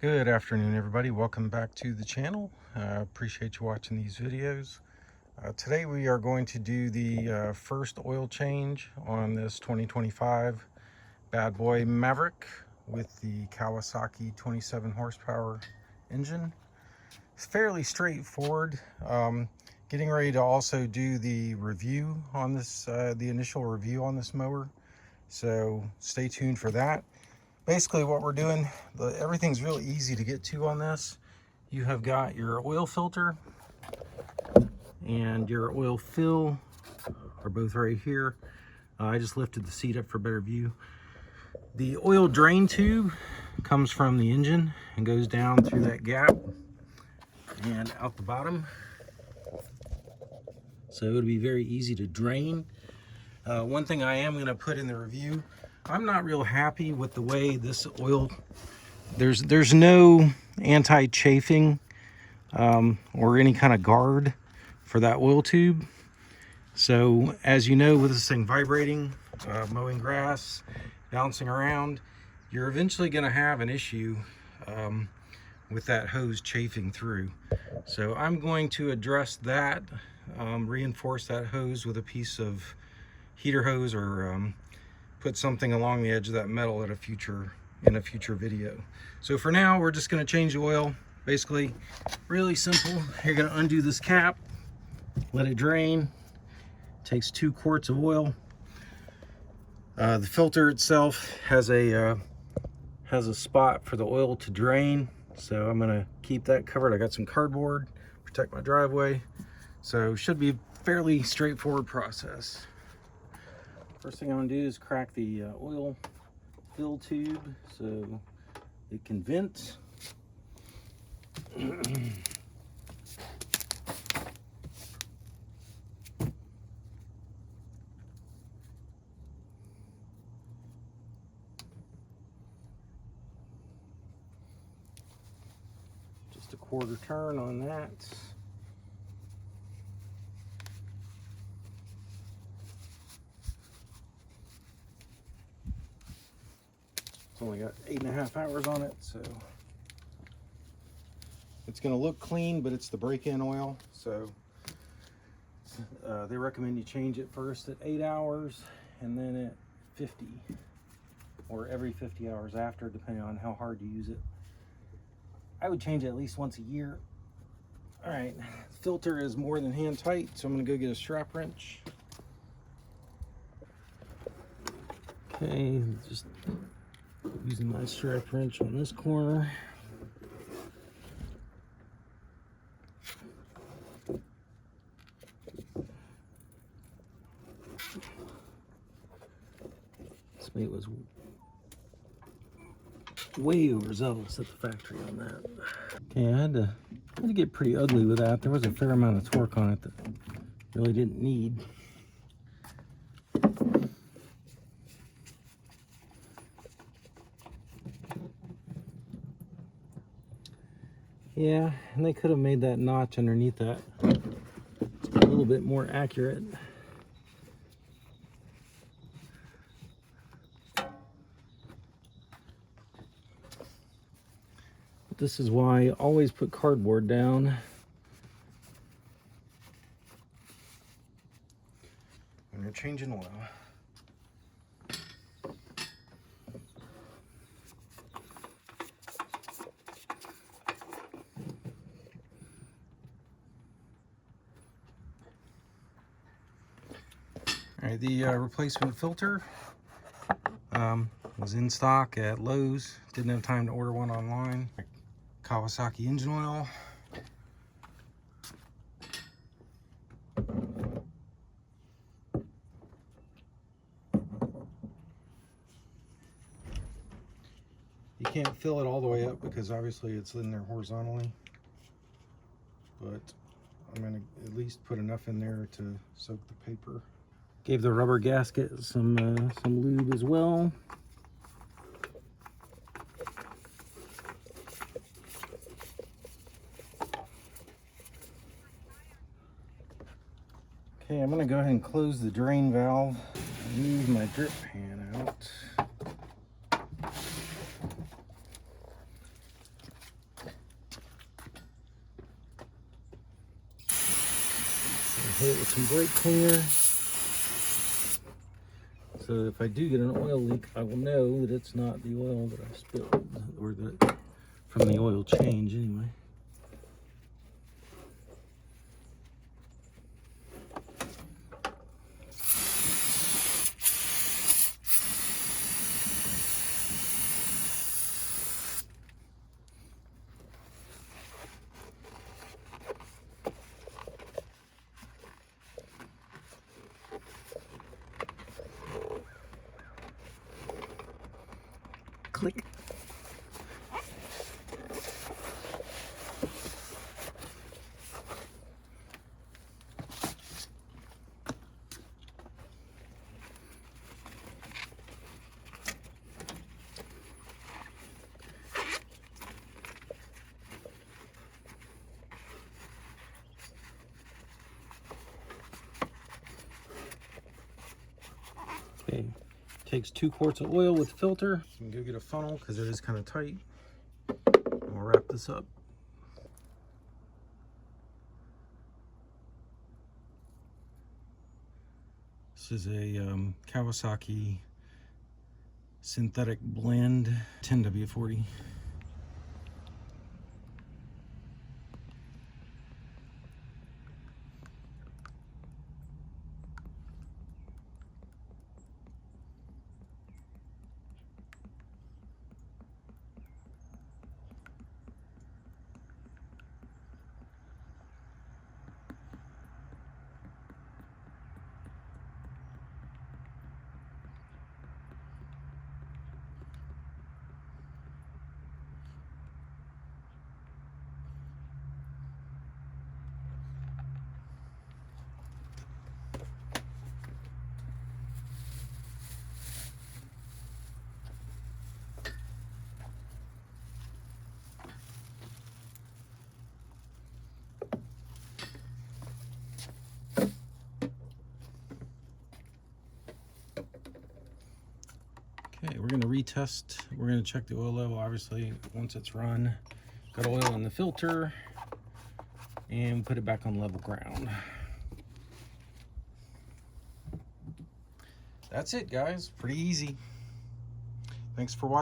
Good afternoon, everybody. Welcome back to the channel. Appreciate you watching these videos. Today we are going to do the first oil change on this 2025 Bad Boy Maverick with the Kawasaki 27 horsepower engine. It's fairly straightforward. Getting ready to also do the review on this, the initial review on this mower. So stay tuned for that. Basically what we're doing, everything's really easy to get to on this. You have got your oil filter and your oil fill are both right here. I just lifted the seat up for better view. The oil drain tube comes from the engine and goes down through that gap and out the bottom. So it'll be very easy to drain. One thing I am going to put in the review, I'm not real happy with the way this oil, there's no anti-chafing or any kind of guard for that oil tube. So as you know, with this thing vibrating, mowing grass, bouncing around, you're eventually going to have an issue with that hose chafing through. So I'm going to address that, reinforce that hose with a piece of heater hose or put something along the edge of that metal in a future video. So for now, we're just going to change the oil. Basically, really simple. You're going to undo this cap, let it drain. Takes 2 quarts of oil. The filter itself has a spot for the oil to drain, so I'm going to keep that covered. I got some cardboard, protect my driveway. So should be a fairly straightforward process. First thing I'm going to do is crack the oil fill tube so it can vent. Just a quarter turn on that. Only got 8.5 hours on it, so it's going to look clean, but it's the break-in oil. So they recommend you change it first at 8 hours and then at 50, or every 50 hours after, depending on how hard you use it. I would change it at least once a year. All right, filter is more than hand tight, so I'm going to go get a strap wrench. Okay, just using my strap wrench on this corner. This mate was way overzealous at the factory on that. Okay, I had to get pretty ugly with that. There was a fair amount of torque on it that really didn't need. Yeah, and they could have made that notch underneath that a little bit more accurate. But this is why I always put cardboard down when you're changing oil. All right, the replacement filter was in stock at Lowe's. Didn't have time to order one online. Kawasaki engine oil. You can't fill it all the way up because obviously it's in there horizontally, but I'm going to at least put enough in there to soak the paper. Gave the rubber gasket some lube as well. Okay, I'm going to go ahead and close the drain valve and move my drip pan out. hit it with some brake cleaner. So if I do get an oil leak, I will know that it's not the oil that I spilled, or that from the oil change anyway. Click. Okay, takes 2 quarts of oil with filter. You can go get a funnel because it is kind of tight. And we'll wrap this up. This is a Kawasaki synthetic blend 10W40. Okay, we're going to retest. We're going to check the oil level, obviously, once it's run. Got oil in the filter, and put it back on level ground. That's it, guys. Pretty easy. Thanks for watching.